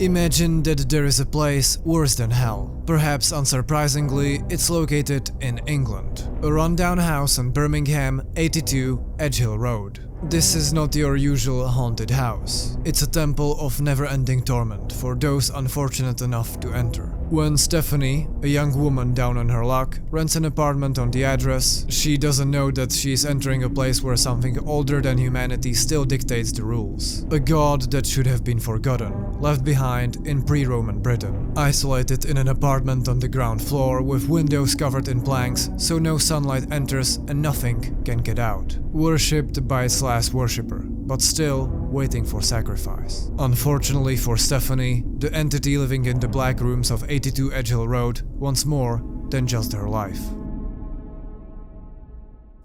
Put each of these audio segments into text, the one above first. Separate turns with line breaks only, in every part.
Imagine that there is a place worse than hell. Perhaps unsurprisingly, it's located in England. A rundown house on Birmingham, 82 Edgehill Road. This is not your usual haunted house. It's a temple of never-ending torment for those unfortunate enough to enter. When Stephanie, a young woman down on her luck, rents an apartment on the address, she doesn't know that she is entering a place where something older than humanity still dictates the rules. A god that should have been forgotten, left behind in pre-Roman Britain, isolated in an apartment on the ground floor with windows covered in planks so no sunlight enters and nothing can get out. Worshipped by its last worshipper, but still waiting for sacrifice. Unfortunately for Stephanie, the entity living in the black rooms of 82 Edgehill Road wants more than just her life.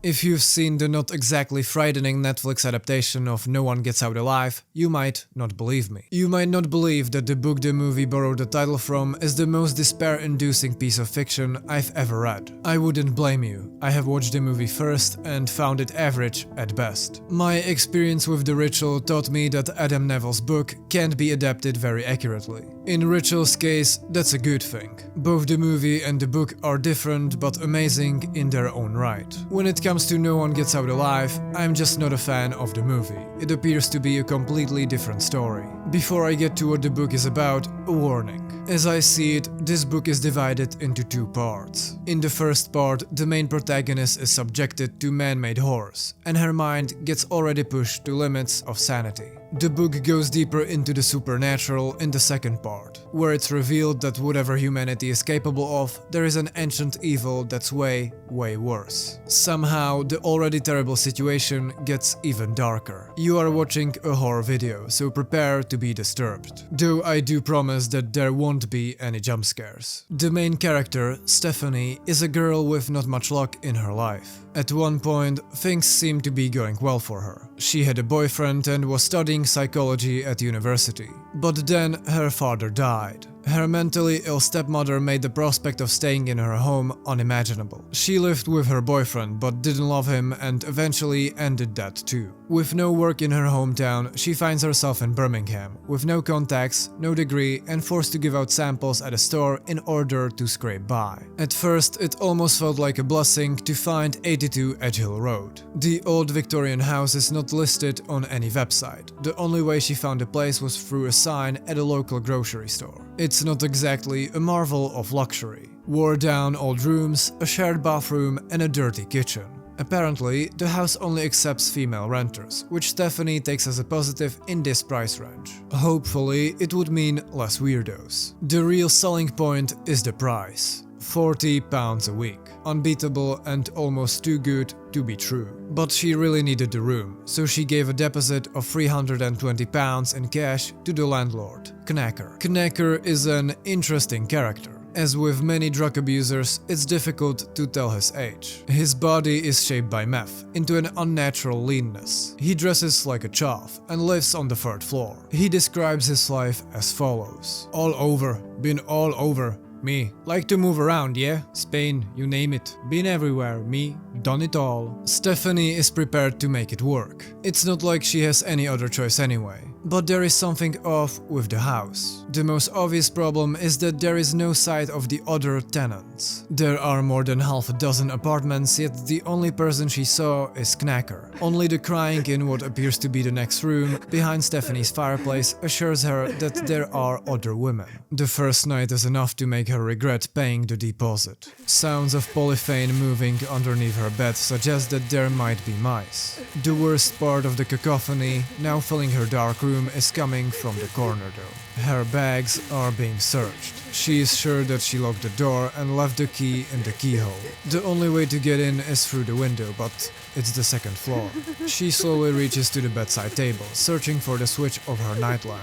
If you've seen the not exactly frightening Netflix adaptation of No One Gets Out Alive, you might not believe me. You might not believe that the book the movie borrowed the title from is the most despair-inducing piece of fiction I've ever read. I wouldn't blame you. I have watched the movie first and found it average at best. My experience with The Ritual taught me that Adam Nevill's book can't be adapted very accurately. In Ritual's case, that's a good thing. Both the movie and the book are different but amazing in their own right. When it comes to No One Gets Out Alive, I'm just not a fan of the movie. It appears to be a completely different story. Before I get to what the book is about, a warning. As I see it, this book is divided into two parts. In the first part, the main protagonist is subjected to man-made horrors, and her mind gets already pushed to limits of sanity. The book goes deeper into the supernatural in the second part, where it's revealed that whatever humanity is capable of, there is an ancient evil that's way worse. Somehow, the already terrible situation gets even darker. You are watching a horror video, so prepare to be disturbed. Though I do promise that there won't be any jump scares. The main character, Stephanie, is a girl with not much luck in her life. At one point, things seemed to be going well for her. She had a boyfriend and was studying psychology at university. But then her father died. Her mentally ill stepmother made the prospect of staying in her home unimaginable. She lived with her boyfriend but didn't love him and eventually ended that too. With no work in her hometown, she finds herself in Birmingham, with no contacts, no degree, and forced to give out samples at a store in order to scrape by. At first, it almost felt like a blessing to find 82 Edgehill Road. The old Victorian house is not listed on any website. The only way she found the place was through a sign at a local grocery store. It's not exactly a marvel of luxury. Wore-down old rooms, a shared bathroom, and a dirty kitchen. Apparently, the house only accepts female renters, which Stephanie takes as a positive in this price range. Hopefully, it would mean less weirdos. The real selling point is the price. £40 a week. Unbeatable and almost too good to be true. But she really needed the room, so she gave a deposit of £320 in cash to the landlord, Knacker. Knacker is an interesting character. As with many drug abusers, it's difficult to tell his age. His body is shaped by meth into an unnatural leanness. He dresses like a chav and lives on the 3rd floor. He describes his life as follows. All over, been all over. Me. Like to move around, yeah? Spain, you name it. Been everywhere, me. Done it all. Stephanie is prepared to make it work. It's not like she has any other choice anyway. But there is something off with the house. The most obvious problem is that there is no sight of the other tenants. There are more than half a dozen apartments, yet the only person she saw is Knacker. Only the crying in what appears to be the next room, behind Stephanie's fireplace, assures her that there are other women. The first night is enough to make her regret paying the deposit. Sounds of polyphane moving underneath her bed suggest that there might be mice. The worst part of the cacophony, now filling her dark room, is coming from the corner though. Her bags are being searched. She is sure that she locked the door and left the key in the keyhole. The only way to get in is through the window, but it's the 2nd floor. She slowly reaches to the bedside table, searching for the switch of her nightlamp.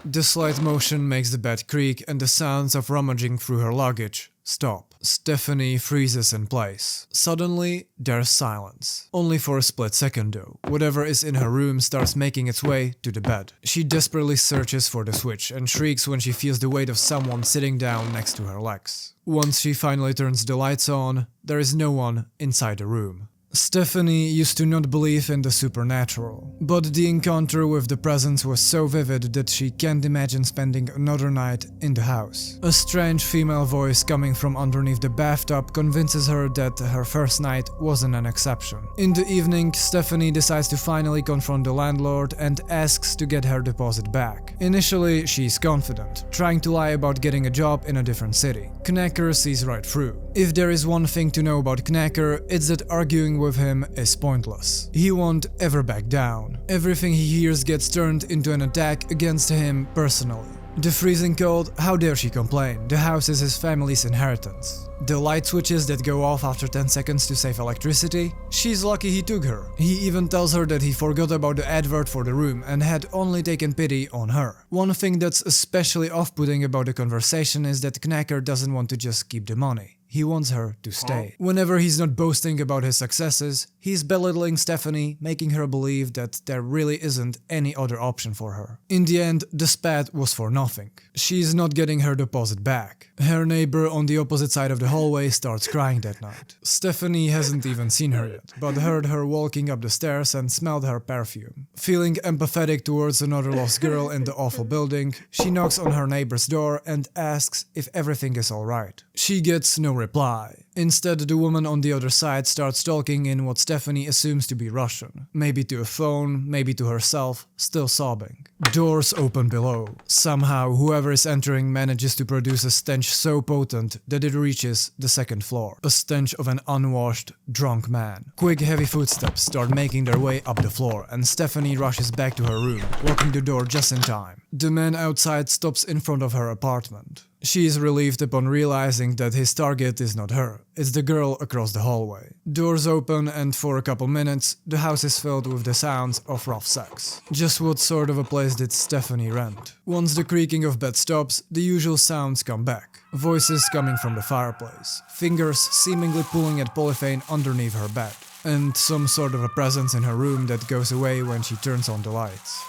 The slight motion makes the bed creak and the sounds of rummaging through her luggage stop. Stephanie freezes in place. Suddenly, there's silence. Only for a split second though. Whatever is in her room starts making its way to the bed. She desperately searches for the switch and shrieks when she feels the weight of someone sitting down next to her legs. Once she finally turns the lights on, there is no one inside the room. Stephanie used to not believe in the supernatural, but the encounter with the presence was so vivid that she can't imagine spending another night in the house. A strange female voice coming from underneath the bathtub convinces her that her first night wasn't an exception. In the evening, Stephanie decides to finally confront the landlord and asks to get her deposit back. Initially, she's confident, trying to lie about getting a job in a different city. Knacker sees right through. If there is one thing to know about Knacker, it's that arguing with him is pointless. He won't ever back down. Everything he hears gets turned into an attack against him personally. The freezing cold, how dare she complain? The house is his family's inheritance. The light switches that go off after 10 seconds to save electricity? She's lucky he took her. He even tells her that he forgot about the advert for the room and had only taken pity on her. One thing that's especially off-putting about the conversation is that Knacker doesn't want to just keep the money. He wants her to stay. Whenever he's not boasting about his successes, he's belittling Stephanie, making her believe that there really isn't any other option for her. In the end, the spat was for nothing. She's not getting her deposit back. Her neighbor on the opposite side of the hallway starts crying that night. Stephanie hasn't even seen her yet, but heard her walking up the stairs and smelled her perfume. Feeling empathetic towards another lost girl in the awful building, she knocks on her neighbor's door and asks if everything is alright. She gets no reply. Instead, the woman on the other side starts talking in what Stephanie assumes to be Russian. Maybe to a phone, maybe to herself, still sobbing. Doors open below. Somehow, whoever is entering manages to produce a stench so potent that it reaches the second floor. A stench of an unwashed, drunk man. Quick, heavy footsteps start making their way up the floor, and Stephanie rushes back to her room, locking the door just in time. The man outside stops in front of her apartment. She is relieved upon realizing that his target is not her, it's the girl across the hallway. Doors open and for a couple minutes, the house is filled with the sounds of rough sex. Just what sort of a place did Stephanie rent? Once the creaking of bed stops, the usual sounds come back. Voices coming from the fireplace, fingers seemingly pulling at polythene underneath her bed, and some sort of a presence in her room that goes away when she turns on the lights.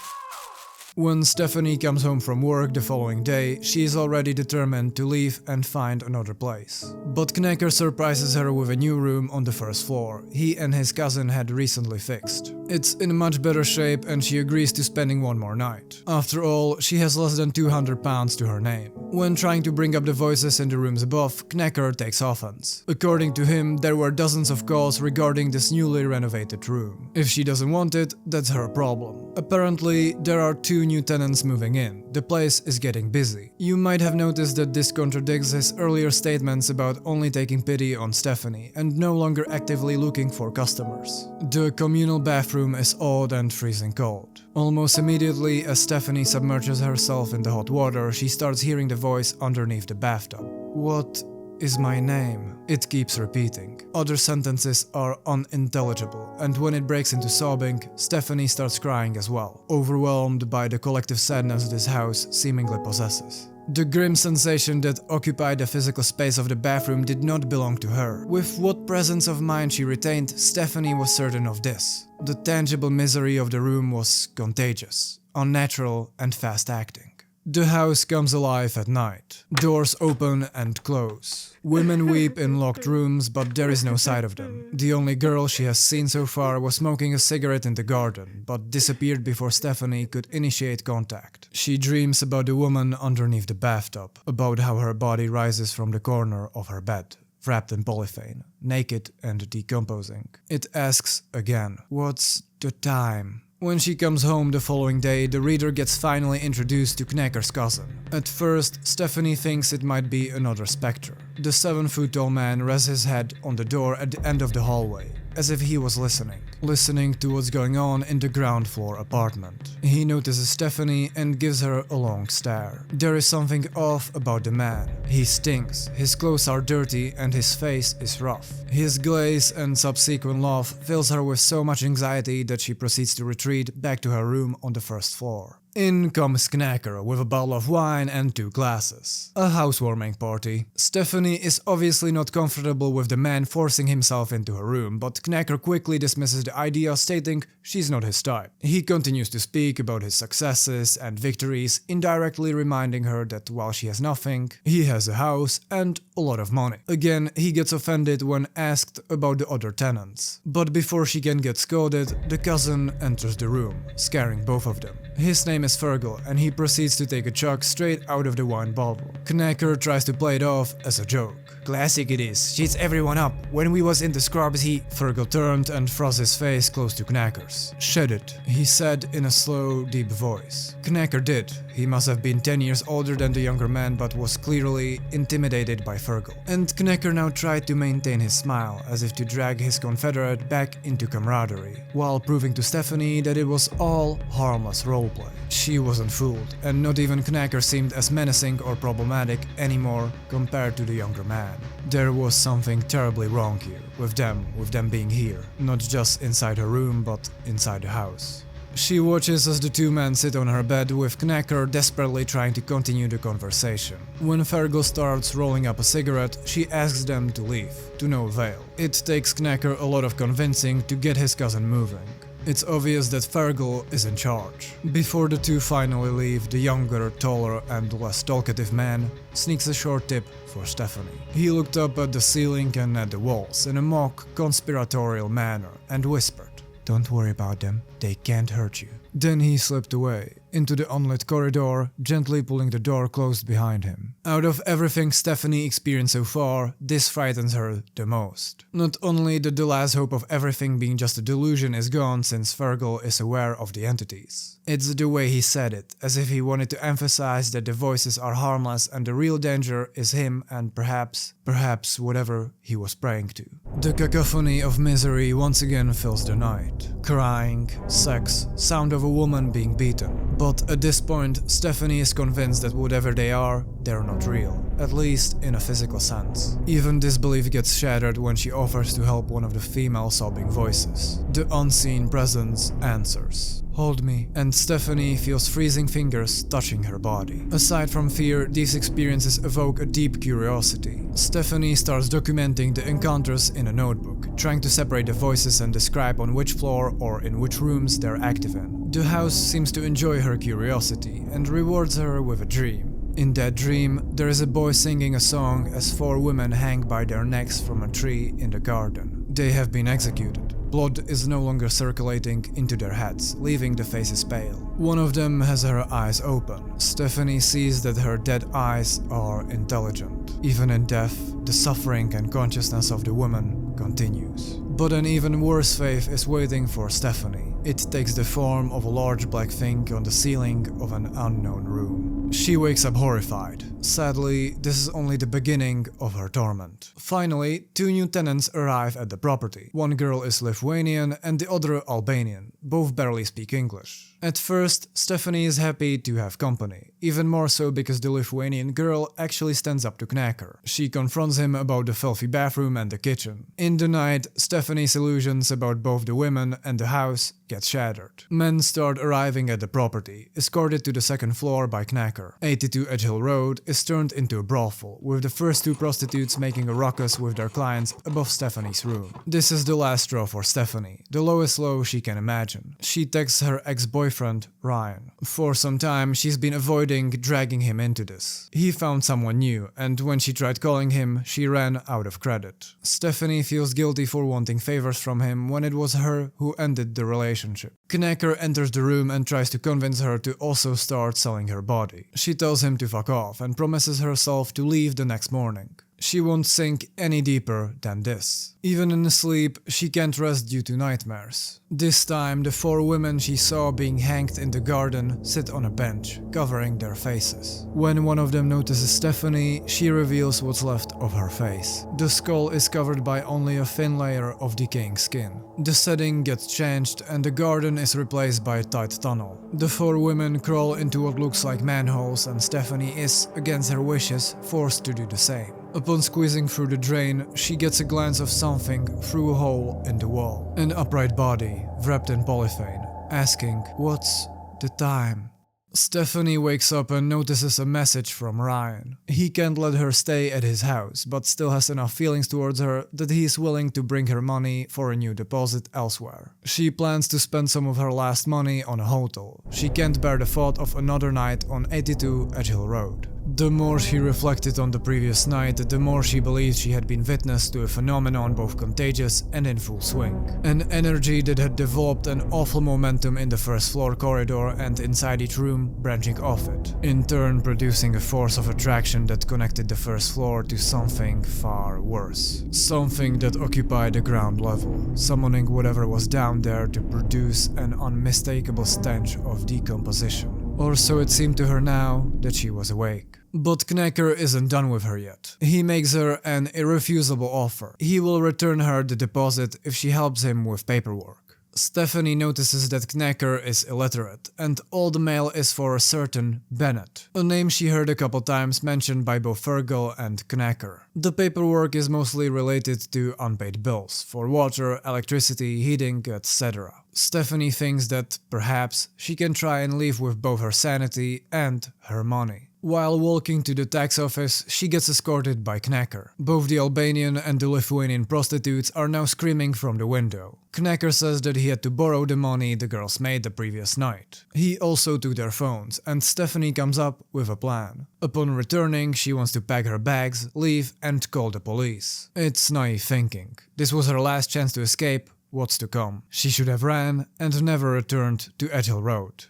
When Stephanie comes home from work the following day, she is already determined to leave and find another place. But Knacker surprises her with a new room on the first floor he and his cousin had recently fixed. It's in much better shape and she agrees to spending one more night. After all, she has less than £200 to her name. When trying to bring up the voices in the rooms above, Knacker takes offense. According to him, there were dozens of calls regarding this newly renovated room. If she doesn't want it, that's her problem. Apparently, there are 2 new tenants moving in. The place is getting busy. You might have noticed that this contradicts his earlier statements about only taking pity on Stephanie and no longer actively looking for customers. The communal bathroom is odd and freezing cold. Almost immediately, as Stephanie submerges herself in the hot water, she starts hearing the voice underneath the bathtub. What is my name? It keeps repeating. Other sentences are unintelligible, and when it breaks into sobbing, Stephanie starts crying as well, overwhelmed by the collective sadness this house seemingly possesses. The grim sensation that occupied the physical space of the bathroom did not belong to her. With what presence of mind she retained, Stephanie was certain of this. The tangible misery of the room was contagious, unnatural, and fast-acting. The house comes alive at night. Doors open and close. Women weep in locked rooms, but there is no sight of them. The only girl she has seen so far was smoking a cigarette in the garden, but disappeared before Stephanie could initiate contact. She dreams about the woman underneath the bathtub, about how her body rises from the corner of her bed, wrapped in polythene, naked and decomposing. It asks again, what's the time? When she comes home the following day, the reader gets finally introduced to Knacker's cousin. At first, Stephanie thinks it might be another spectre. The 7-foot-tall man rests his head on the door at the end of the hallway, as if he was listening to what's going on in the ground floor apartment. He notices Stephanie and gives her a long stare. There is something off about the man. He stinks, his clothes are dirty and his face is rough. His glaze and subsequent laugh fills her with so much anxiety that she proceeds to retreat back to her room on the first floor. In comes Knacker with a bottle of wine and 2 glasses. A housewarming party. Stephanie is obviously not comfortable with the man forcing himself into her room, but Knacker quickly dismisses the idea, stating she's not his type. He continues to speak about his successes and victories, indirectly reminding her that while she has nothing, he has a house and a lot of money. Again, he gets offended when asked about the other tenants. But before she can get scolded, the cousin enters the room, scaring both of them. His name is Fergal, and he proceeds to take a chug straight out of the wine bottle. Knacker tries to play it off as a joke. Classic it is, cheats everyone up. When we was in the scrubs Fergal turned and thrust his face close to Knacker's. "Shut it," he said in a slow, deep voice. Knacker did. He must have been 10 years older than the younger man, but was clearly intimidated by Fergal. And Knacker now tried to maintain his smile, as if to drag his confederate back into camaraderie, while proving to Stephanie that it was all harmless roleplay. She wasn't fooled, and not even Knacker seemed as menacing or problematic anymore compared to the younger man. There was something terribly wrong here, with them being here, not just inside her room, but inside the house. She watches as the two men sit on her bed, with Knacker desperately trying to continue the conversation. When Fergal starts rolling up a cigarette, she asks them to leave, to no avail. It takes Knacker a lot of convincing to get his cousin moving. It's obvious that Fergal is in charge. Before the two finally leave, the younger, taller and less talkative man sneaks a short tip for Stephanie. He looked up at the ceiling and at the walls in a mock, conspiratorial manner and whispered, "Don't worry about them, they can't hurt you." Then he slipped away, into the unlit corridor, gently pulling the door closed behind him. Out of everything Stephanie experienced so far, this frightens her the most. Not only that the last hope of everything being just a delusion is gone since Fergal is aware of the entities. It's the way he said it, as if he wanted to emphasize that the voices are harmless and the real danger is him and perhaps whatever he was praying to. The cacophony of misery once again fills the night. Crying, sex, sound of a woman being beaten. But at this point, Stephanie is convinced that whatever they are, they're not real, at least in a physical sense. Even this belief gets shattered when she offers to help one of the female sobbing voices. The unseen presence answers. "Hold me," and Stephanie feels freezing fingers touching her body. Aside from fear, these experiences evoke a deep curiosity. Stephanie starts documenting the encounters in a notebook, trying to separate the voices and describe on which floor or in which rooms they're active in. The house seems to enjoy her curiosity and rewards her with a dream. In that dream, there is a boy singing a song as 4 women hang by their necks from a tree in the garden. They have been executed. Blood is no longer circulating into their heads, leaving the faces pale. One of them has her eyes open. Stephanie sees that her dead eyes are intelligent. Even in death, the suffering and consciousness of the woman continues. But an even worse fate is waiting for Stephanie. It takes the form of a large black thing on the ceiling of an unknown room. She wakes up horrified. Sadly, this is only the beginning of her torment. Finally, 2 new tenants arrive at the property. One girl is Lithuanian and the other Albanian. Both barely speak English. At first, Stephanie is happy to have company, even more so because the Lithuanian girl actually stands up to Knacker. She confronts him about the filthy bathroom and the kitchen. In the night, Stephanie's illusions about both the women and the house get shattered. Men start arriving at the property, escorted to the 2nd floor by Knacker. 82 Edgehill Road is turned into a brothel, with the first 2 prostitutes making a ruckus with their clients above Stephanie's room. This is the last straw for Stephanie, the lowest low she can imagine. She texts her ex-boyfriend, Ryan. For some time, she's been avoiding dragging him into this. He found someone new, and when she tried calling him, she ran out of credit. Stephanie feels guilty for wanting favors from him when it was her who ended the relationship. Knacker enters the room and tries to convince her to also start selling her body. She tells him to fuck off and promises herself to leave the next morning. She won't sink any deeper than this. Even in sleep, she can't rest due to nightmares. This time, the 4 women she saw being hanged in the garden sit on a bench, covering their faces. When one of them notices Stephanie, she reveals what's left of her face. The skull is covered by only a thin layer of decaying skin. The setting gets changed and the garden is replaced by a tight tunnel. The 4 women crawl into what looks like manholes and Stephanie is, against her wishes, forced to do the same. Upon squeezing through the drain, she gets a glance of something through a hole in the wall. An upright body, wrapped in polythene, asking, "What's the time?" Stephanie wakes up and notices a message from Ryan. He can't let her stay at his house, but still has enough feelings towards her that he is willing to bring her money for a new deposit elsewhere. She plans to spend some of her last money on a hotel. She can't bear the thought of another night on 82 Edgehill Road. The more she reflected on the previous night, the more she believed she had been witness to a phenomenon both contagious and in full swing. An energy that had developed an awful momentum in the first floor corridor and inside each room, branching off it, in turn producing a force of attraction that connected the first floor to something far worse. Something that occupied the ground level, summoning whatever was down there to produce an unmistakable stench of decomposition. Or so it seemed to her now that she was awake. But Knacker isn't done with her yet. He makes her an irrefusable offer. He will return her the deposit if she helps him with paperwork. Stephanie notices that Knacker is illiterate, and all the mail is for a certain Bennett, a name she heard a couple times mentioned by both Fergal and Knacker. The paperwork is mostly related to unpaid bills for water, electricity, heating, etc. Stephanie thinks that, perhaps, she can try and leave with both her sanity and her money. While walking to the tax office, she gets escorted by Knacker. Both the Albanian and the Lithuanian prostitutes are now screaming from the window. Knacker says that he had to borrow the money the girls made the previous night. He also took their phones, and Stephanie comes up with a plan. Upon returning, she wants to pack her bags, leave, and call the police. It's naive thinking. This was her last chance to escape. What's to come? She should have ran and never returned to Edgehill Road.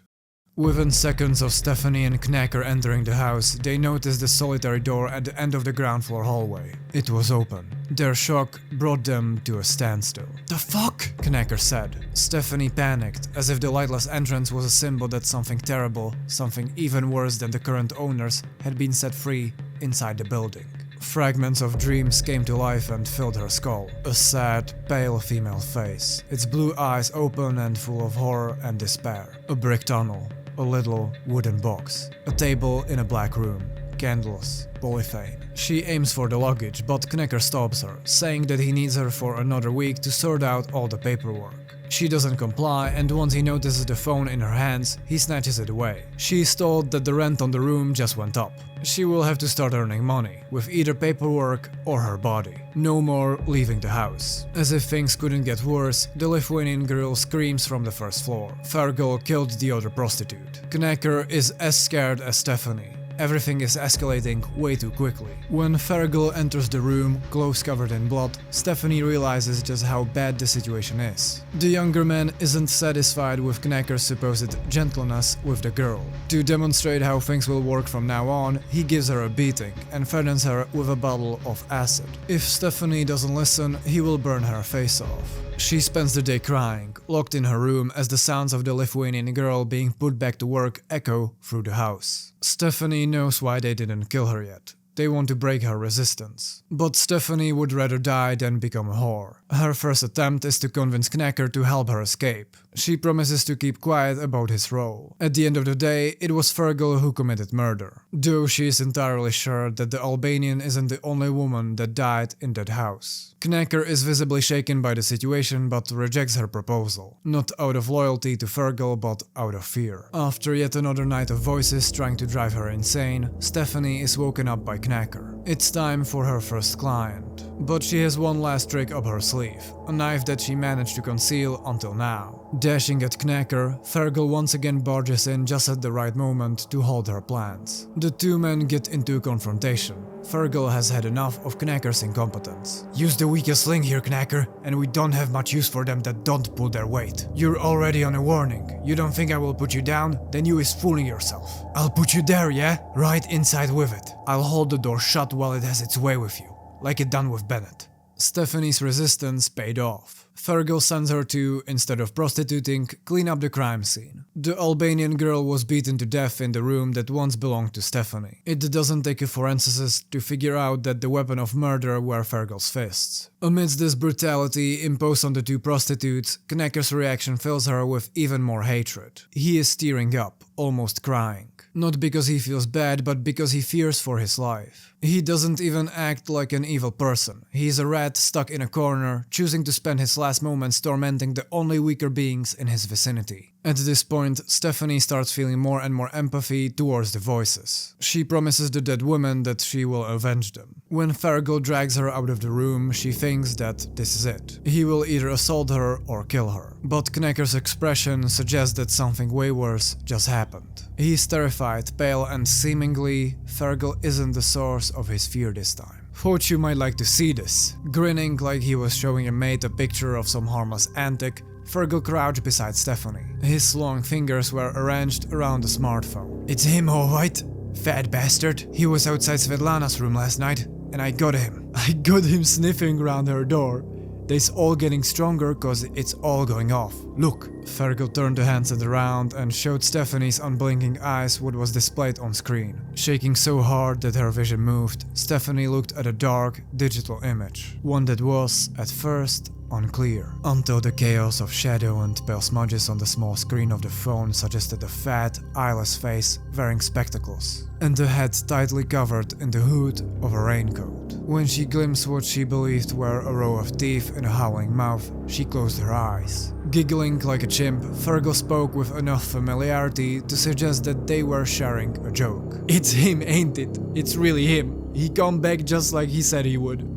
Within seconds of Stephanie and Knacker entering the house, they noticed the solitary door at the end of the ground floor hallway. It was open. Their shock brought them to a standstill. "The fuck?" Knacker said. Stephanie panicked, as if the lightless entrance was a symbol that something terrible, something even worse than the current owners, had been set free inside the building. Fragments of dreams came to life and filled her skull. A sad, pale female face, its blue eyes open and full of horror and despair. A brick tunnel. A little wooden box. A table in a black room. Candles. Polythene. She aims for the luggage, but Knacker stops her, saying that he needs her for another week to sort out all the paperwork. She doesn't comply, and once he notices the phone in her hands, he snatches it away. She is told that the rent on the room just went up. She will have to start earning money, with either paperwork or her body. No more leaving the house. As if things couldn't get worse, the Lithuanian girl screams from the first floor. Fergal killed the other prostitute. Knacker is as scared as Stephanie. Everything is escalating way too quickly. When Fergal enters the room, clothes covered in blood, Stephanie realizes just how bad the situation is. The younger man isn't satisfied with Knacker's supposed gentleness with the girl. To demonstrate how things will work from now on, he gives her a beating and threatens her with a bottle of acid. If Stephanie doesn't listen, he will burn her face off. She spends the day crying, locked in her room as the sounds of the Lithuanian girl being put back to work echo through the house. Stephanie knows why they didn't kill her yet. They want to break her resistance. But Stephanie would rather die than become a whore. Her first attempt is to convince Knacker to help her escape. She promises to keep quiet about his role. At the end of the day, it was Fergal who committed murder. Though she is entirely sure that the Albanian isn't the only woman that died in that house. Knacker is visibly shaken by the situation but rejects her proposal. Not out of loyalty to Fergal but out of fear. After yet another night of voices trying to drive her insane, Stephanie is woken up by Knacker. It's time for her first client. But she has one last trick up her sleeve, a knife that she managed to conceal until now. Dashing at Knacker, Fergal once again barges in just at the right moment to halt her plans. The two men get into a confrontation. Fergal has had enough of Knacker's incompetence. "Use the weakest link here, Knacker, and we don't have much use for them that don't pull their weight. You're already on a warning. You don't think I will put you down? Then you is fooling yourself. I'll put you there, yeah? Right inside with it. I'll hold the door shut while it has its way with you, like it done with Bennett." Stephanie's resistance paid off. Fergal sends her to, instead of prostituting, clean up the crime scene. The Albanian girl was beaten to death in the room that once belonged to Stephanie. It doesn't take a forensicist to figure out that the weapon of murder were Fergal's fists. Amidst this brutality imposed on the two prostitutes, Knacker's reaction fills her with even more hatred. He is tearing up, almost crying. Not because he feels bad, but because he fears for his life. He doesn't even act like an evil person. He's a rat stuck in a corner, choosing to spend his last moments tormenting the only weaker beings in his vicinity. At this point, Stephanie starts feeling more and more empathy towards the voices. She promises the dead woman that she will avenge them. When Fergal drags her out of the room, she thinks that this is it. He will either assault her or kill her. But Knecker's expression suggests that something way worse just happened. He's terrified, pale, and seemingly, Fergal isn't the source of his fear this time. Thought you might like to see this. Grinning like he was showing a mate a picture of some harmless antic, Fergal crouched beside Stephanie. His long fingers were arranged around the smartphone. "It's him, alright. Fat bastard. He was outside Svetlana's room last night, and I got him. I got him sniffing around her door. They's all getting stronger cause it's all going off. Look." Fergal turned the handset around and showed Stephanie's unblinking eyes what was displayed on screen. Shaking so hard that her vision moved, Stephanie looked at a dark, digital image. One that was, at first, unclear, until the chaos of shadow and pale smudges on the small screen of the phone suggested a fat, eyeless face wearing spectacles, and a head tightly covered in the hood of a raincoat. When she glimpsed what she believed were a row of teeth and a howling mouth, she closed her eyes. Giggling like a chimp, Fergal spoke with enough familiarity to suggest that they were sharing a joke. "It's him, ain't it? It's really him. He come back just like he said he would."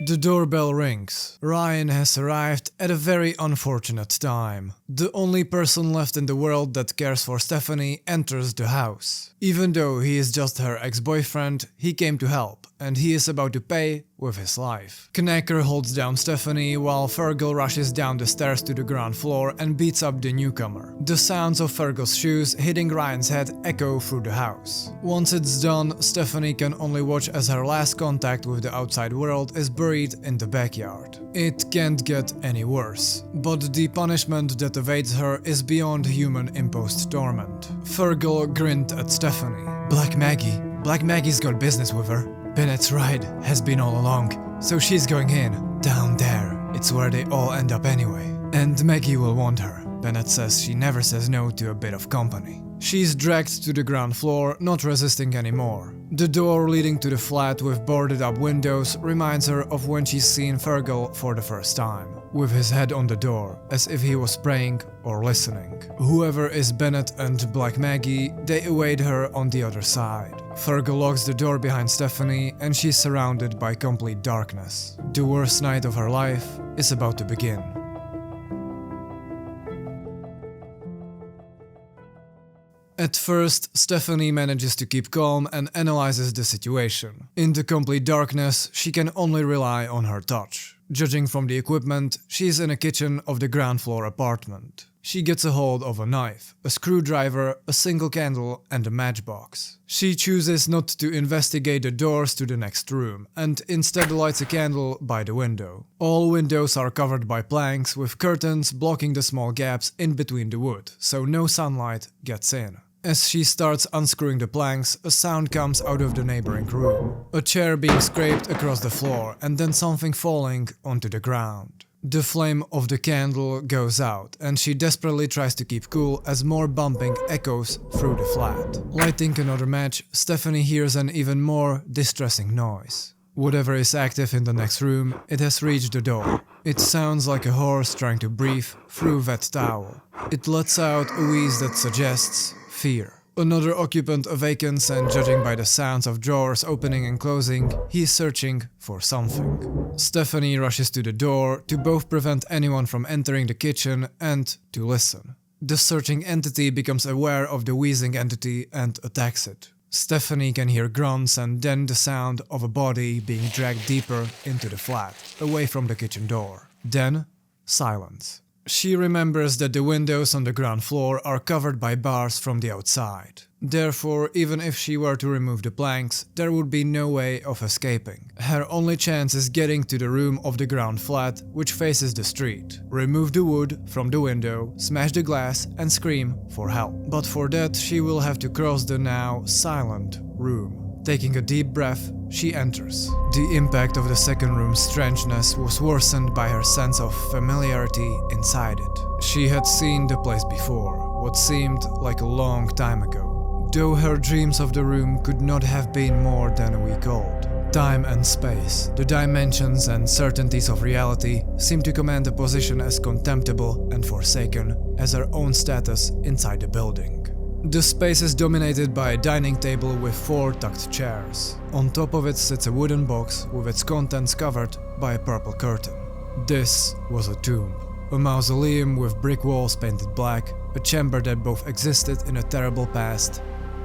The doorbell rings. Ryan has arrived at a very unfortunate time. The only person left in the world that cares for Stephanie enters the house. Even though he is just her ex-boyfriend, he came to help, and he is about to pay with his life. Knacker holds down Stephanie while Fergal rushes down the stairs to the ground floor and beats up the newcomer. The sounds of Fergal's shoes hitting Ryan's head echo through the house. Once it's done, Stephanie can only watch as her last contact with the outside world is buried in the backyard. It can't get any worse, but the punishment that awaits her is beyond human-imposed torment. Fergal grinned at Stephanie. Black Maggie's got business with her. Bennett's right, has been all along, so she's going in, down there. It's where they all end up anyway. And Maggie will want her. Bennett says she never says no to a bit of company. She's dragged to the ground floor, not resisting anymore. The door leading to the flat with boarded up windows reminds her of when she's seen Fergal for the first time, with his head on the door, as if he was praying or listening. Whoever is Bennett and Black Maggie, they await her on the other side. Fergal locks the door behind Stephanie and she's surrounded by complete darkness. The worst night of her life is about to begin. At first, Stephanie manages to keep calm and analyzes the situation. In the complete darkness, she can only rely on her touch. Judging from the equipment, she is in a kitchen of the ground floor apartment. She gets a hold of a knife, a screwdriver, a single candle, and a matchbox. She chooses not to investigate the doors to the next room, and instead lights a candle by the window. All windows are covered by planks, with curtains blocking the small gaps in between the wood, so no sunlight gets in. As she starts unscrewing the planks, a sound comes out of the neighboring room. A chair being scraped across the floor, and then something falling onto the ground. The flame of the candle goes out, and she desperately tries to keep cool as more bumping echoes through the flat. Lighting another match, Stephanie hears an even more distressing noise. Whatever is active in the next room, it has reached the door. It sounds like a horse trying to breathe through a wet towel. It lets out a wheeze that suggests fear. Another occupant awakens and, judging by the sounds of drawers opening and closing, he is searching for something. Stephanie rushes to the door to both prevent anyone from entering the kitchen and to listen. The searching entity becomes aware of the wheezing entity and attacks it. Stephanie can hear grunts and then the sound of a body being dragged deeper into the flat, away from the kitchen door. Then, silence. She remembers that the windows on the ground floor are covered by bars from the outside. Therefore, even if she were to remove the planks, there would be no way of escaping. Her only chance is getting to the room of the ground flat, which faces the street. Remove the wood from the window, smash the glass, and scream for help. But for that, she will have to cross the now silent room. Taking a deep breath, she enters. The impact of the second room's strangeness was worsened by her sense of familiarity inside it. She had seen the place before, what seemed like a long time ago, though her dreams of the room could not have been more than a week old. Time and space, the dimensions and certainties of reality, seem to command a position as contemptible and forsaken as her own status inside the building. The space is dominated by a dining table with 4 tucked chairs. On top of it sits a wooden box with its contents covered by a purple curtain. This was a tomb. A mausoleum with brick walls painted black, a chamber that both existed in a terrible past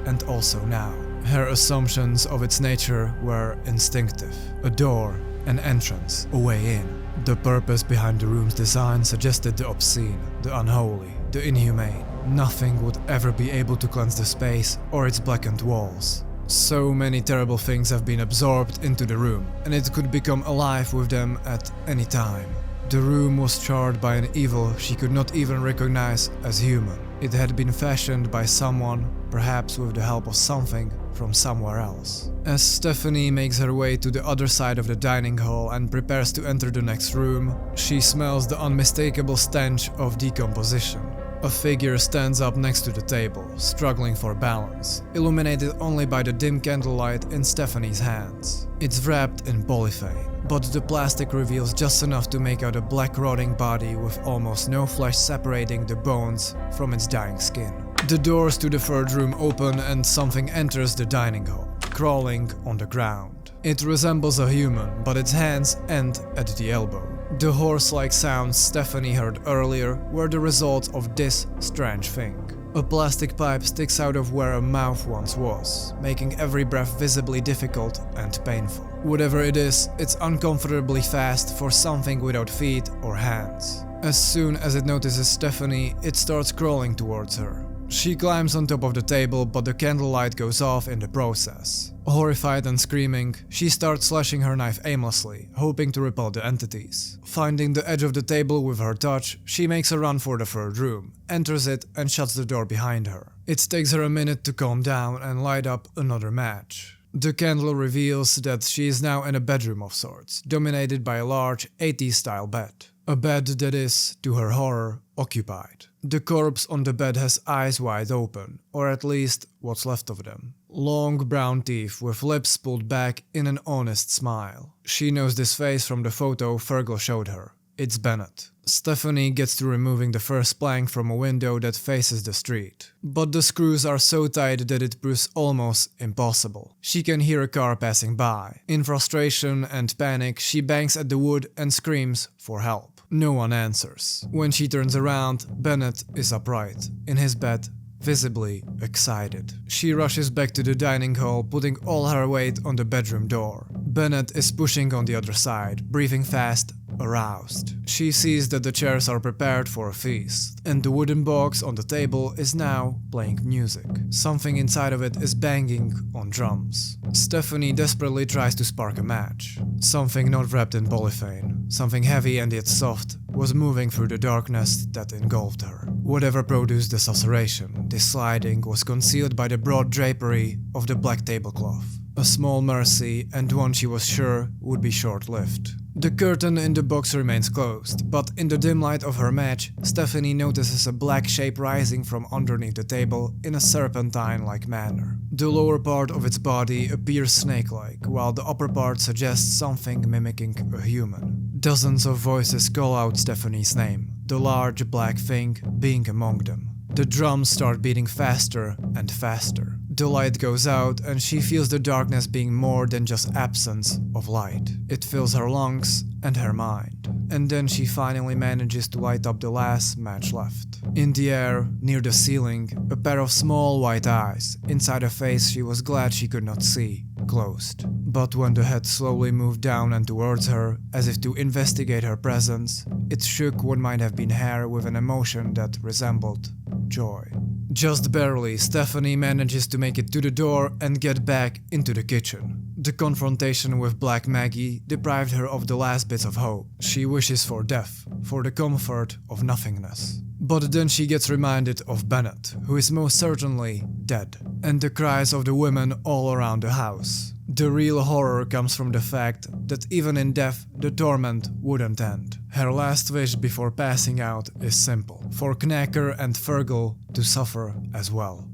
and also now. Her assumptions of its nature were instinctive. A door, an entrance, a way in. The purpose behind the room's design suggested the obscene, the unholy, the inhumane. Nothing would ever be able to cleanse the space or its blackened walls. So many terrible things have been absorbed into the room, and it could become alive with them at any time. The room was charred by an evil she could not even recognize as human. It had been fashioned by someone, perhaps with the help of something from somewhere else. As Stephanie makes her way to the other side of the dining hall and prepares to enter the next room, she smells the unmistakable stench of decomposition. A figure stands up next to the table, struggling for balance, illuminated only by the dim candlelight in Stephanie's hands. It's wrapped in polythene, but the plastic reveals just enough to make out a black rotting body with almost no flesh separating the bones from its dying skin. The doors to the third room open and something enters the dining hall, crawling on the ground. It resembles a human, but its hands end at the elbow. The horse-like sounds Stephanie heard earlier were the result of this strange thing. A plastic pipe sticks out of where a mouth once was, making every breath visibly difficult and painful. Whatever it is, it's uncomfortably fast for something without feet or hands. As soon as it notices Stephanie, it starts crawling towards her. She climbs on top of the table, but the candlelight goes off in the process. Horrified and screaming, she starts slashing her knife aimlessly, hoping to repel the entities. Finding the edge of the table with her touch, she makes a run for the third room, enters it and shuts the door behind her. It takes her a minute to calm down and light up another match. The candle reveals that she is now in a bedroom of sorts, dominated by a large 80s style bed. A bed that is, to her horror, occupied. The corpse on the bed has eyes wide open, or at least what's left of them. Long brown teeth with lips pulled back in an honest smile. She knows this face from the photo Fergal showed her. It's Bennett. Stephanie gets to removing the first plank from a window that faces the street. But the screws are so tight that it proves almost impossible. She can hear a car passing by. In frustration and panic, she bangs at the wood and screams for help. No one answers. When she turns around, Bennett is upright, in his bed, visibly excited. She rushes back to the dining hall, putting all her weight on the bedroom door. Bennett is pushing on the other side, breathing fast, aroused. She sees that the chairs are prepared for a feast, and the wooden box on the table is now playing music. Something inside of it is banging on drums. Stephanie desperately tries to spark a match. Something not wrapped in polythene, something heavy and yet soft, was moving through the darkness that engulfed her. Whatever produced this oscillation, this sliding, was concealed by the broad drapery of the black tablecloth. A small mercy, and one she was sure would be short-lived. The curtain in the box remains closed, but in the dim light of her match, Stephanie notices a black shape rising from underneath the table in a serpentine-like manner. The lower part of its body appears snake-like, while the upper part suggests something mimicking a human. Dozens of voices call out Stephanie's name, the large black thing being among them. The drums start beating faster and faster. The light goes out and she feels the darkness being more than just absence of light. It fills her lungs and her mind. And then she finally manages to light up the last match left. In the air, near the ceiling, a pair of small white eyes, inside a face she was glad she could not see, closed. But when the head slowly moved down and towards her, as if to investigate her presence, it shook what might have been hair with an emotion that resembled joy. Just barely, Stephanie manages to make it to the door and get back into the kitchen. The confrontation with Black Maggie deprived her of the last bits of hope. She wishes for death, for the comfort of nothingness. But then she gets reminded of Bennett, who is most certainly dead, and the cries of the women all around the house. The real horror comes from the fact that even in death, the torment wouldn't end. Her last wish before passing out is simple, for Knacker and Fergal to suffer as well.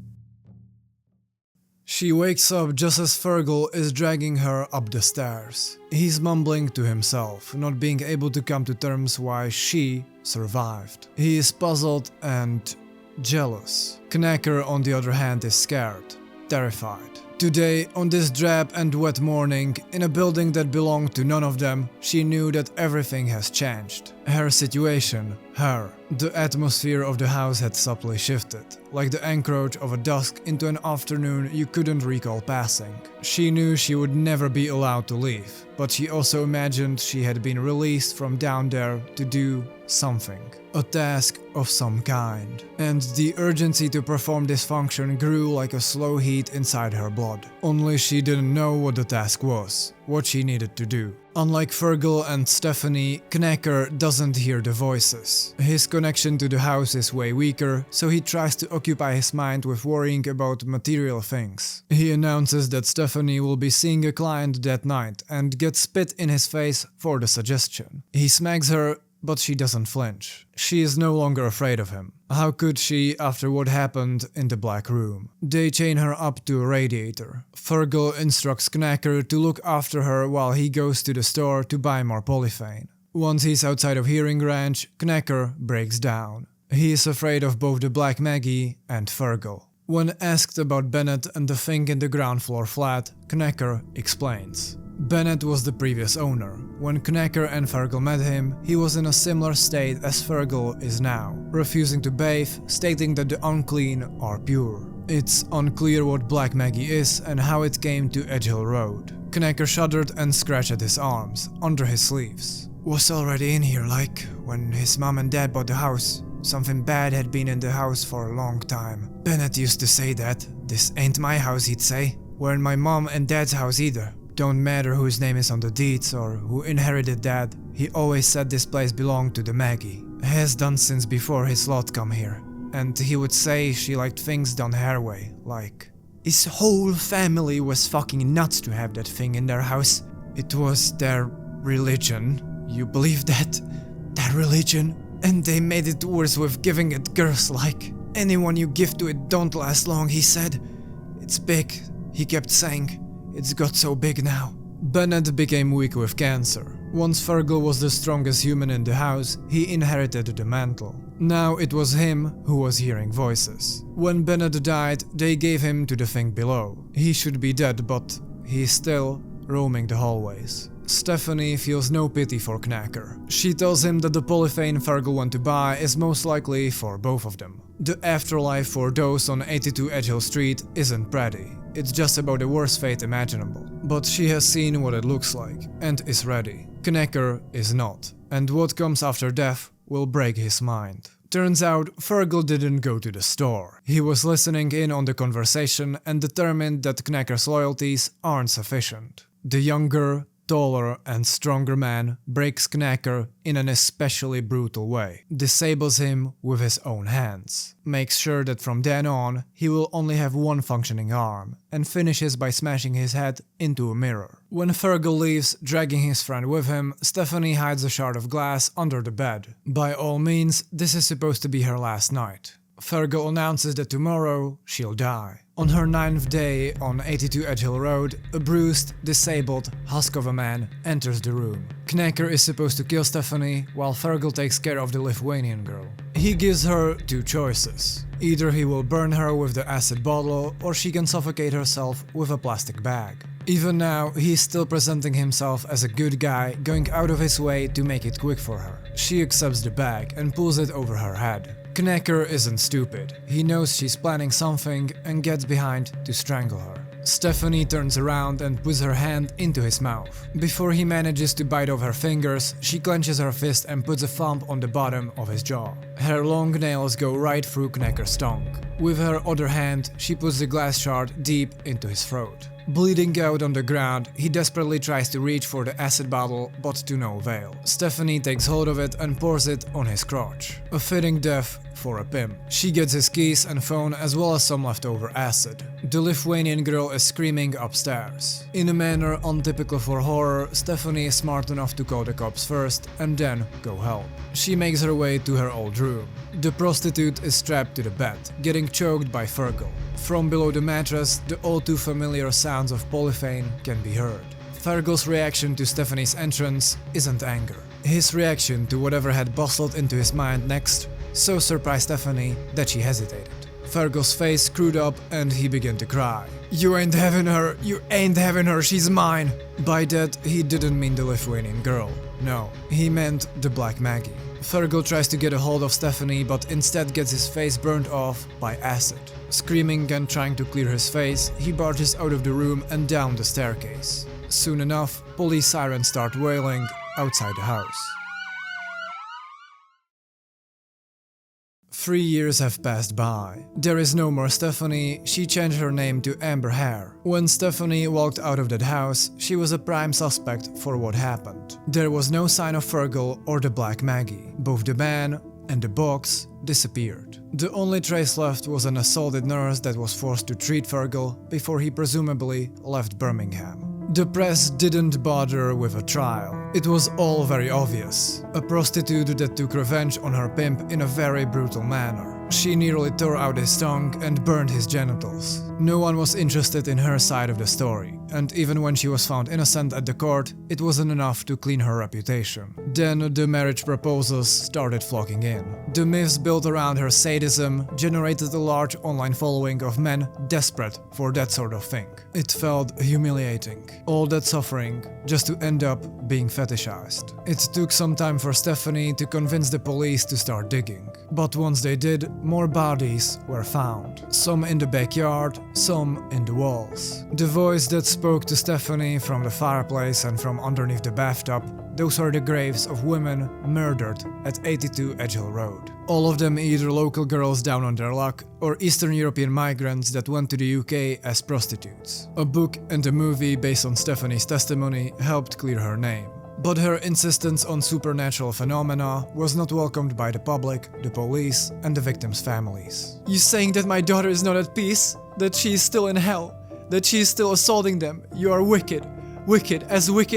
She wakes up just as Fergal is dragging her up the stairs. He's mumbling to himself, not being able to come to terms why she survived. He is puzzled and jealous. Knacker, on the other hand, is scared, terrified. Today, on this drab and wet morning, in a building that belonged to none of them, she knew that everything has changed. Her situation, her. The atmosphere of the house had subtly shifted, like the encroach of a dusk into an afternoon you couldn't recall passing. She knew she would never be allowed to leave, but she also imagined she had been released from down there to do something. A task of some kind. And the urgency to perform this function grew like a slow heat inside her blood. Only she didn't know what the task was, what she needed to do. Unlike Fergal and Stephanie, Knacker doesn't hear the voices. His connection to the house is way weaker, so he tries to occupy his mind with worrying about material things. He announces that Stephanie will be seeing a client that night and gets spit in his face for the suggestion. He smacks her, but she doesn't flinch. She is no longer afraid of him. How could she after what happened in the black room? They chain her up to a radiator. Fergal instructs Knacker to look after her while he goes to the store to buy more polyphane. Once he's outside of hearing range, Knacker breaks down. He is afraid of both the Black Maggie and Fergal. When asked about Bennett and the thing in the ground floor flat, Knacker explains. Bennett was the previous owner. When Knacker and Fergal met him, he was in a similar state as Fergal is now, refusing to bathe, stating that the unclean are pure. It's unclear what Black Maggie is and how it came to Edgehill Road. Knacker shuddered and scratched at his arms, under his sleeves. Was already in here, like, when his mom and dad bought the house. Something bad had been in the house for a long time. Bennett used to say that. This ain't my house, he'd say. Weren't my mom and dad's house either. Don't matter whose name is on the deeds or who inherited that, he always said this place belonged to the Maggie. Has done since before his lot come here. And he would say she liked things done her way, like... His whole family was fucking nuts to have that thing in their house. It was their religion. You believe that? Their religion? And they made it worse with giving it girls like. Anyone you give to it don't last long, he said. It's big, he kept saying. It's got so big now. Bennett became weak with cancer. Once Fergal was the strongest human in the house, he inherited the mantle. Now it was him who was hearing voices. When Bennett died, they gave him to the thing below. He should be dead, but he's still roaming the hallways. Stephanie feels no pity for Knacker. She tells him that the polyphane Fergal went to buy is most likely for both of them. The afterlife for those on 82 Edgehill Street isn't pretty. It's just about the worst fate imaginable. But she has seen what it looks like, and is ready. Knacker is not, and what comes after death will break his mind. Turns out, Fergal didn't go to the store. He was listening in on the conversation and determined that Knacker's loyalties aren't sufficient. The younger, taller and stronger man breaks Knacker in an especially brutal way, disables him with his own hands, makes sure that from then on he will only have one functioning arm, and finishes by smashing his head into a mirror. When Fergal leaves, dragging his friend with him, Stephanie hides a shard of glass under the bed. By all means, this is supposed to be her last night. Fergal announces that tomorrow she'll die. On her 9th day on 82 Edgehill Road, a bruised, disabled husk of a man enters the room. Knacker is supposed to kill Stephanie, while Fergal takes care of the Lithuanian girl. He gives her two choices. Either he will burn her with the acid bottle, or she can suffocate herself with a plastic bag. Even now, he's still presenting himself as a good guy, going out of his way to make it quick for her. She accepts the bag and pulls it over her head. Knacker isn't stupid. He knows she's planning something and gets behind to strangle her. Stephanie turns around and puts her hand into his mouth. Before he manages to bite off her fingers, she clenches her fist and puts a thumb on the bottom of his jaw. Her long nails go right through Knacker's tongue. With her other hand, she puts the glass shard deep into his throat. Bleeding out on the ground, he desperately tries to reach for the acid bottle, but to no avail. Stephanie takes hold of it and pours it on his crotch. A fitting death for a pimp. She gets his keys and phone as well as some leftover acid. The Lithuanian girl is screaming upstairs. In a manner untypical for horror, Stephanie is smart enough to call the cops first and then go help. She makes her way to her old room. The prostitute is strapped to the bed, getting choked by Fergal. From below the mattress, the all too familiar sounds of polyphane can be heard. Fergal's reaction to Stephanie's entrance isn't anger. His reaction to whatever had bustled into his mind next so surprised Stephanie that she hesitated. Fergal's face screwed up and he began to cry. "You ain't having her, you ain't having her, she's mine!" By that, he didn't mean the Lithuanian girl. No, he meant the Black Maggie. Fergal tries to get a hold of Stephanie but instead gets his face burned off by acid. Screaming and trying to clear his face, he barges out of the room and down the staircase. Soon enough, police sirens start wailing outside the house. 3 years have passed by. There is no more Stephanie, she changed her name to Amber Hare. When Stephanie walked out of that house, she was a prime suspect for what happened. There was no sign of Fergal or the Black Maggie. Both the man and the box disappeared. The only trace left was an assaulted nurse that was forced to treat Fergal before he presumably left Birmingham. The press didn't bother with a trial. It was all very obvious. A prostitute that took revenge on her pimp in a very brutal manner. She nearly tore out his tongue and burned his genitals. No one was interested in her side of the story, and even when she was found innocent at the court, it wasn't enough to clean her reputation. Then the marriage proposals started flocking in. The myths built around her sadism generated a large online following of men desperate for that sort of thing. It felt humiliating. All that suffering just to end up being fetishized. It took some time for Stephanie to convince the police to start digging. But once they did, more bodies were found. Some in the backyard, some in the walls. The voice that spoke to Stephanie from the fireplace and from underneath the bathtub, those are the graves of women murdered at 82 Edgehill Road. All of them either local girls down on their luck or Eastern European migrants that went to the UK as prostitutes. A book and a movie based on Stephanie's testimony helped clear her name. But her insistence on supernatural phenomena was not welcomed by the public, the police, and the victims' families. "You saying that my daughter is not at peace? That she is still in hell? That she is still assaulting them? You are wicked. Wicked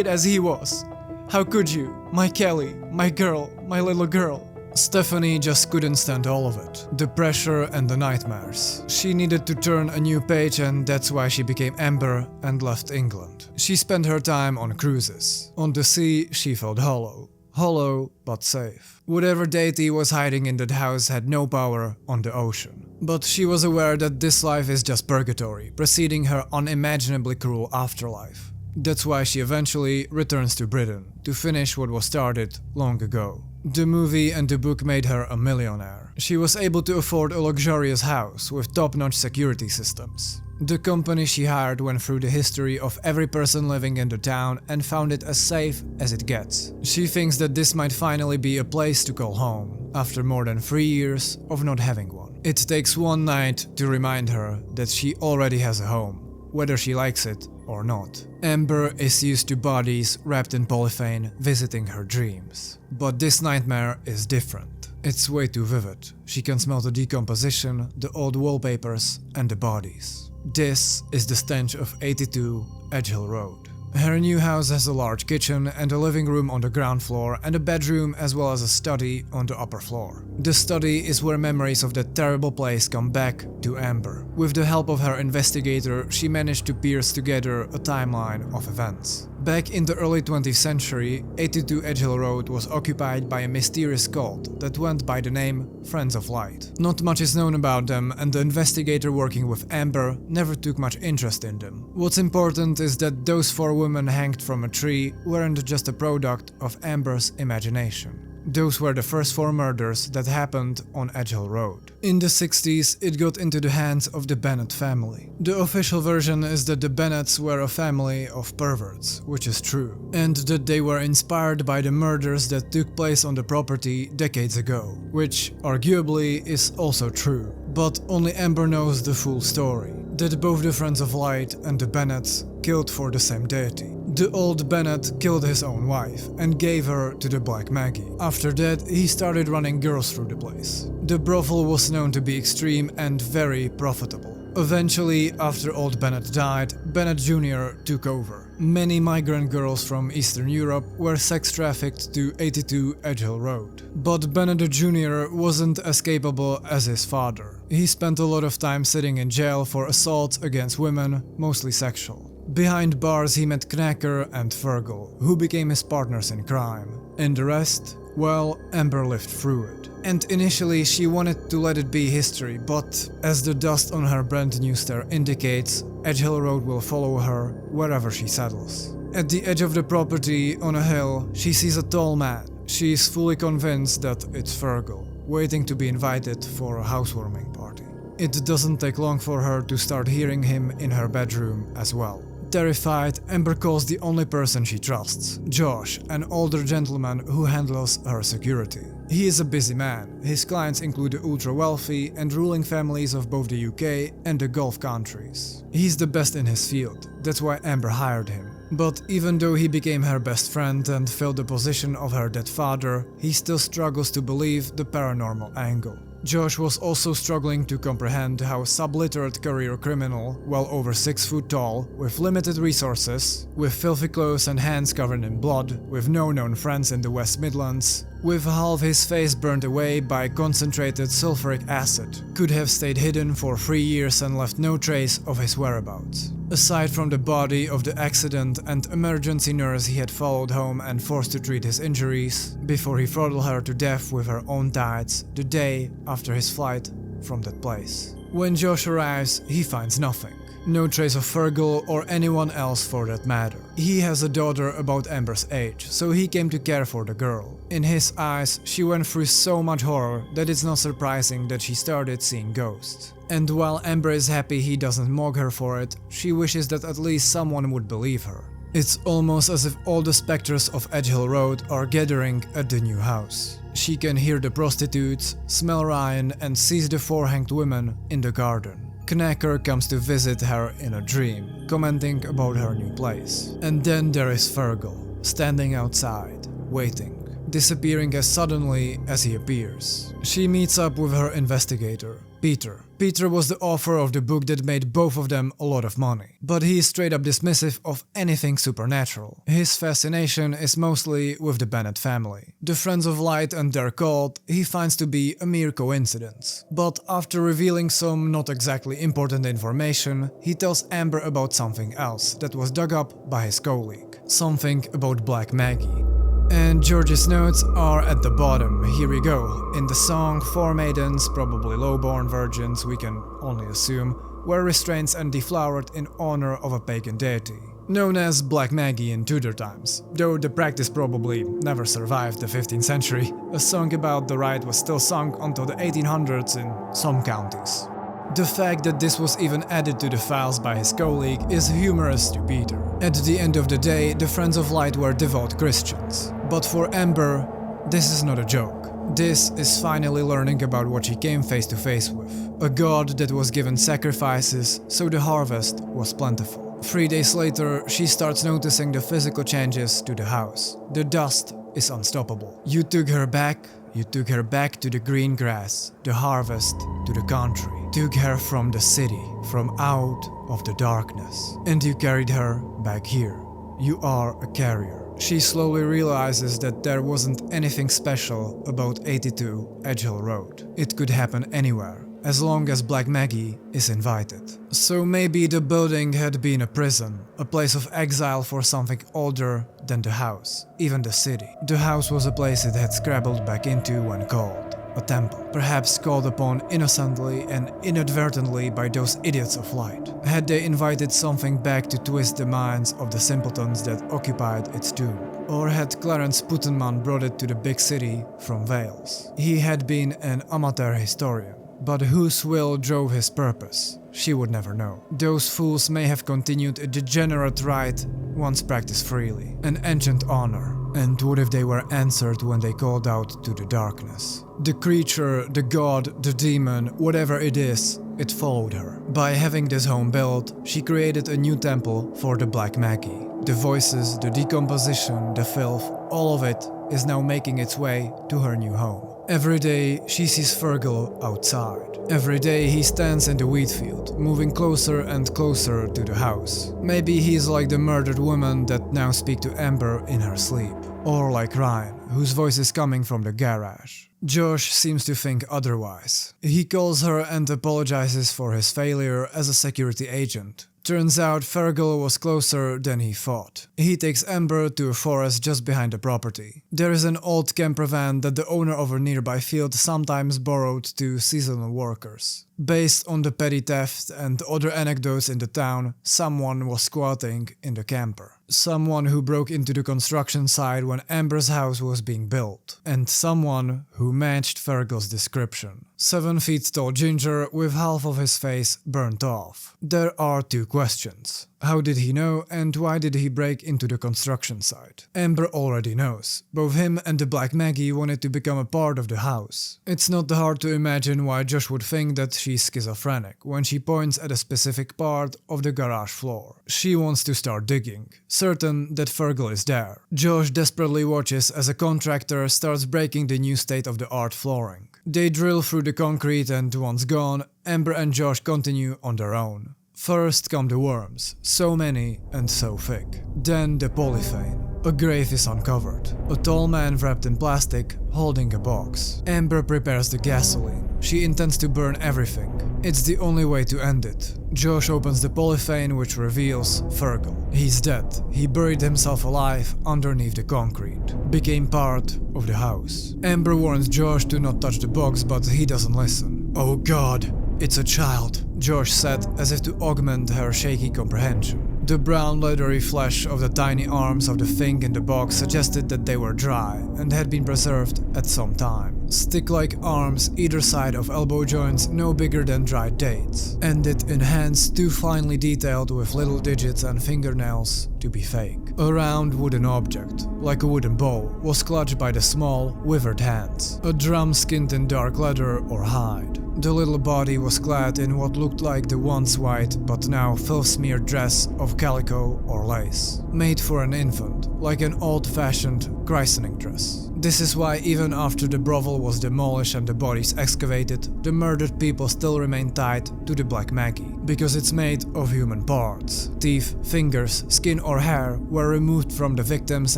as he was. How could you? My Kelly, my girl, my little girl." Stephanie just couldn't stand all of it. The pressure and the nightmares. She needed to turn a new page and that's why she became Amber and left England. She spent her time on cruises. On the sea, she felt hollow. Hollow, but safe. Whatever deity was hiding in that house had no power on the ocean. But she was aware that this life is just purgatory, preceding her unimaginably cruel afterlife. That's why she eventually returns to Britain, to finish what was started long ago. The movie and the book made her a millionaire. She was able to afford a luxurious house with top-notch security systems. The company she hired went through the history of every person living in the town and found it as safe as it gets. She thinks that this might finally be a place to call home, after more than 3 years of not having one. It takes one night to remind her that she already has a home, whether she likes it or not. Amber is used to bodies wrapped in polyphane visiting her dreams. But this nightmare is different. It's way too vivid. She can smell the decomposition, the old wallpapers, and the bodies. This is the stench of 82 Edgehill Road. Her new house has a large kitchen and a living room on the ground floor and a bedroom as well as a study on the upper floor. The study is where memories of that terrible place come back to Amber. With the help of her investigator, she managed to piece together a timeline of events. Back in the early 20th century, 82 Edgehill Road was occupied by a mysterious cult that went by the name Friends of Light. Not much is known about them, and the investigator working with Amber never took much interest in them. What's important is that those 4 women hanged from a tree weren't just a product of Amber's imagination. Those were the first 4 murders that happened on Edgehill Road. In the 60s, it got into the hands of the Bennett family. The official version is that the Bennetts were a family of perverts, which is true, and that they were inspired by the murders that took place on the property decades ago, which arguably is also true. But only Amber knows the full story, that both the Friends of Light and the Bennetts killed for the same deity. The old Bennett killed his own wife and gave her to the Black Maggie. After that, he started running girls through the place. The brothel was known to be extreme and very profitable. Eventually, after old Bennett died, Bennett Jr. took over. Many migrant girls from Eastern Europe were sex trafficked to 82 Edgehill Road. But Bennett Jr. wasn't as capable as his father. He spent a lot of time sitting in jail for assaults against women, mostly sexual. Behind bars he met Knacker and Fergal, who became his partners in crime. And the rest? Well, Amber lived through it. And initially she wanted to let it be history, but as the dust on her brand new stare indicates, Edgehill Road will follow her wherever she settles. At the edge of the property, on a hill, she sees a tall man. She is fully convinced that it's Fergal, waiting to be invited for a housewarming party. It doesn't take long for her to start hearing him in her bedroom as well. Terrified, Amber calls the only person she trusts, Josh, an older gentleman who handles her security. He is a busy man. His clients include the ultra-wealthy and ruling families of both the UK and the Gulf countries. He's the best in his field, that's why Amber hired him. But even though he became her best friend and filled the position of her dead father, he still struggles to believe the paranormal angle. Josh was also struggling to comprehend how a subliterate career criminal, well over 6 foot tall, with limited resources, with filthy clothes and hands covered in blood, with no known friends in the West Midlands, with half his face burned away by concentrated sulfuric acid, could have stayed hidden for 3 years and left no trace of his whereabouts. Aside from the body of the accident and emergency nurse he had followed home and forced to treat his injuries, before he throttled her to death with her own tides the day after his flight from that place. When Josh arrives, he finds nothing. No trace of Fergal or anyone else for that matter. He has a daughter about Amber's age, so he came to care for the girl. In his eyes, she went through so much horror that it's not surprising that she started seeing ghosts. And while Amber is happy he doesn't mock her for it, she wishes that at least someone would believe her. It's almost as if all the specters of Edgehill Road are gathering at the new house. She can hear the prostitutes, smell Ryan and sees the 4 hanged women in the garden. Knacker comes to visit her in a dream, commenting about her new place. And then there is Fergal, standing outside, waiting, disappearing as suddenly as he appears. She meets up with her investigator, Peter. Peter was the author of the book that made both of them a lot of money, but he is straight up dismissive of anything supernatural. His fascination is mostly with the Bennett family. The Friends of Light and their cult he finds to be a mere coincidence. But after revealing some not exactly important information, he tells Amber about something else that was dug up by his colleague. Something about Black Maggie. And George's notes are at the bottom, here we go. In the song, 4 maidens, probably low-born virgins, we can only assume, were restrained and deflowered in honor of a pagan deity, known as Black Maggie in Tudor times, though the practice probably never survived the 15th century. A song about the rite was still sung until the 1800s in some counties. The fact that this was even added to the files by his colleague is humorous to Peter. At the end of the day, the Friends of Light were devout Christians. But for Amber, this is not a joke. This is finally learning about what she came face to face with. A god that was given sacrifices, so the harvest was plentiful. 3 days later, she starts noticing the physical changes to the house. The dust is unstoppable. You took her back to the green grass, the harvest, to the country. Took her from the city, from out of the darkness. And you carried her back here. You are a carrier. She slowly realizes that there wasn't anything special about 82 Edgehill Road. It could happen anywhere, as long as Black Maggie is invited. So maybe the building had been a prison, a place of exile for something older than the house, even the city. The house was a place it had scrabbled back into when called a temple, perhaps called upon innocently and inadvertently by those idiots of light. Had they invited something back to twist the minds of the simpletons that occupied its tomb? Or had Clarence Puttenman brought it to the big city from Wales? He had been an amateur historian, but whose will drove his purpose? She would never know. Those fools may have continued a degenerate rite once practiced freely, an ancient honor. And what if they were answered when they called out to the darkness? The creature, the god, the demon, whatever it is, it followed her. By having this home built, she created a new temple for the Black Maggie. The voices, the decomposition, the filth, all of it is now making its way to her new home. Every day she sees Fergal outside. Every day he stands in the wheat field, moving closer and closer to the house. Maybe he's like the murdered woman that now speaks to Amber in her sleep. Or like Ryan, whose voice is coming from the garage. Josh seems to think otherwise. He calls her and apologizes for his failure as a security agent. Turns out Fergal was closer than he thought. He takes Amber to a forest just behind the property. There is an old camper van that the owner of a nearby field sometimes borrowed to seasonal workers. Based on the petty theft and other anecdotes in the town, someone was squatting in the camper. Someone who broke into the construction site when Amber's house was being built. And someone who matched Fergal's description. 7 feet tall ginger with half of his face burnt off. There are 2 questions. How did he know, and why did he break into the construction site? Amber already knows. Both him and the Black Maggie wanted to become a part of the house. It's not hard to imagine why Josh would think that she's schizophrenic when she points at a specific part of the garage floor. She wants to start digging, certain that Fergal is there. Josh desperately watches as a contractor starts breaking the new state-of-the-art flooring. They drill through the concrete, and once gone, Amber and Josh continue on their own. First come the worms, so many and so thick. Then the polythene. A grave is uncovered. A tall man wrapped in plastic, holding a box. Amber prepares the gasoline. She intends to burn everything. It's the only way to end it. Josh opens the polythene, which reveals Fergal. He's dead. He buried himself alive underneath the concrete. Became part of the house. Amber warns Josh to not touch the box, but he doesn't listen. Oh God, it's a child, Josh said, as if to augment her shaky comprehension. The brown leathery flesh of the tiny arms of the thing in the box suggested that they were dry and had been preserved at some time. Stick-like arms either side of elbow joints no bigger than dried dates, ended in hands too finely detailed with little digits and fingernails to be fake. A round wooden object, like a wooden bowl, was clutched by the small, withered hands. A drum skinned in dark leather or hide. The little body was clad in what looked like the once white but now filth-smeared dress of calico or lace, made for an infant, like an old-fashioned christening dress. This is why even after the brothel was demolished and the bodies excavated, the murdered people still remain tied to the Black Maggie, because it's made of human parts. Teeth, fingers, skin or hair were removed from the victims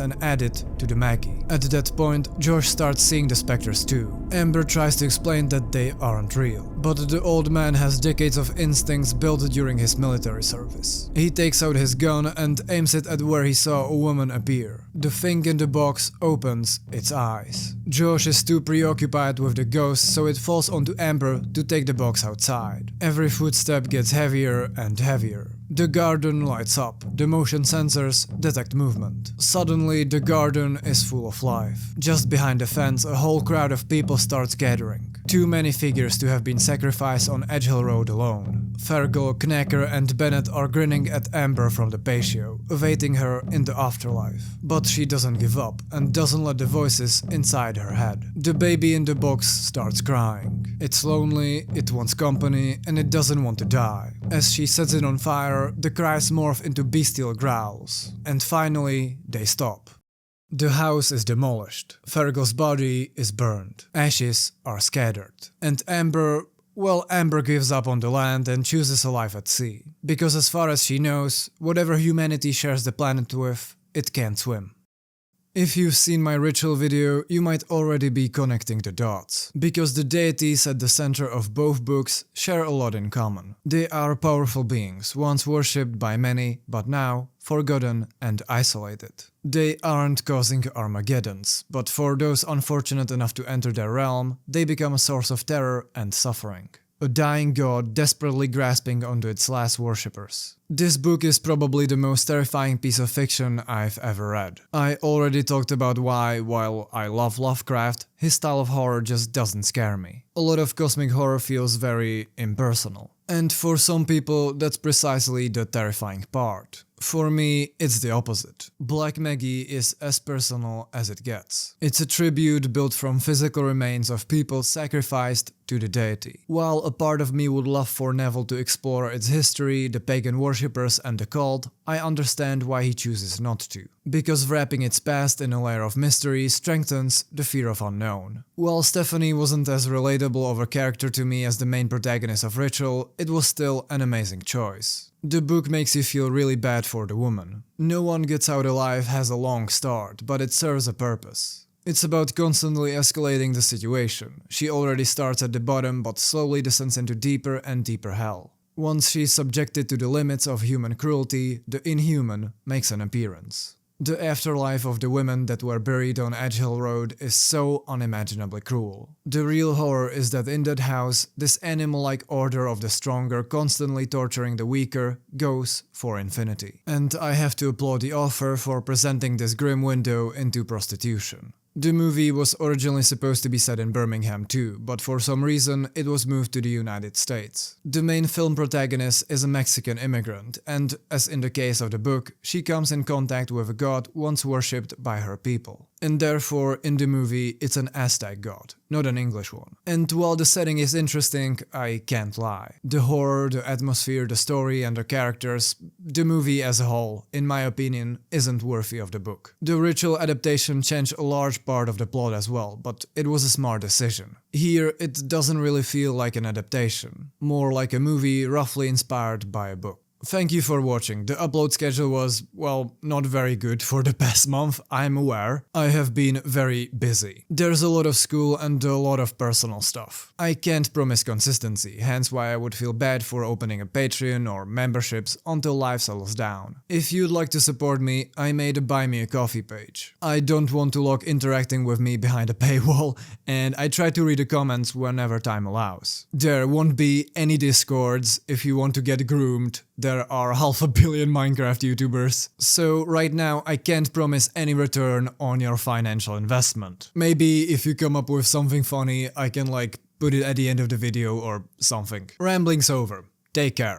and added to the Maggie. At that point, Josh starts seeing the specters too. Amber tries to explain that they aren't real, but the old man has decades of instincts built during his military service. He takes out his gun and aims it at where he saw a woman appear. The thing in the box opens its eyes. Josh is too preoccupied with the ghost, so it falls onto Amber to take the box outside. Every footstep gets heavier and heavier. The garden lights up. The motion sensors detect movement. Suddenly, the garden is full of life. Just behind the fence, a whole crowd of people starts gathering. Too many figures to have been sacrificed on Edgehill Road alone. Fergal, Knacker and Bennett are grinning at Amber from the patio, awaiting her in the afterlife. But she doesn't give up and doesn't let the voices inside her head. The baby in the box starts crying. It's lonely, it wants company, and it doesn't want to die. As she sets it on fire, the cries morph into bestial growls. And finally, they stop. The house is demolished. Fergal's body is burned. Ashes are scattered. And Amber gives up on the land and chooses a life at sea. Because as far as she knows, whatever humanity shares the planet with, it can't swim. If you've seen my ritual video, you might already be connecting the dots, because the deities at the center of both books share a lot in common. They are powerful beings, once worshipped by many, but now forgotten and isolated. They aren't causing Armageddons, but for those unfortunate enough to enter their realm, they become a source of terror and suffering. A dying god desperately grasping onto its last worshippers. This book is probably the most terrifying piece of fiction I've ever read. I already talked about why, while I love Lovecraft, his style of horror just doesn't scare me. A lot of cosmic horror feels very impersonal. And for some people, that's precisely the terrifying part. For me, it's the opposite. Black Maggie is as personal as it gets. It's a tribute built from physical remains of people sacrificed to the deity. While a part of me would love for Nevill to explore its history, the pagan worshippers and the cult, I understand why he chooses not to. Because wrapping its past in a layer of mystery strengthens the fear of unknown. While Stephanie wasn't as relatable of a character to me as the main protagonist of Ritual, it was still an amazing choice. The book makes you feel really bad for the woman. No One Gets Out Alive has a long start, but it serves a purpose. It's about constantly escalating the situation. She already starts at the bottom but slowly descends into deeper and deeper hell. Once she's subjected to the limits of human cruelty, the inhuman makes an appearance. The afterlife of the women that were buried on Edgehill Road is so unimaginably cruel. The real horror is that in that house, this animal-like order of the stronger constantly torturing the weaker goes for infinity. And I have to applaud the author for presenting this grim window into prostitution. The movie was originally supposed to be set in Birmingham too, but for some reason it was moved to the United States. The main film protagonist is a Mexican immigrant, and as in the case of the book, she comes in contact with a god once worshipped by her people. And therefore, in the movie, it's an Aztec god, not an English one. And while the setting is interesting, I can't lie. The horror, the atmosphere, the story and the characters, the movie as a whole, in my opinion, isn't worthy of the book. The ritual adaptation changed a large part of the plot as well, but it was a smart decision. Here, it doesn't really feel like an adaptation, more like a movie roughly inspired by a book. Thank you for watching. The upload schedule was, well, not very good for the past month, I'm aware. I have been very busy. There's a lot of school and a lot of personal stuff. I can't promise consistency, hence why I would feel bad for opening a Patreon or memberships until life settles down. If you'd like to support me, I made a Buy Me a Coffee page. I don't want to lock interacting with me behind a paywall, and I try to read the comments whenever time allows. There won't be any discords if you want to get groomed. There are 500 million Minecraft YouTubers, so right now I can't promise any return on your financial investment. Maybe if you come up with something funny, I can put it at the end of the video or something. Rambling's over. Take care.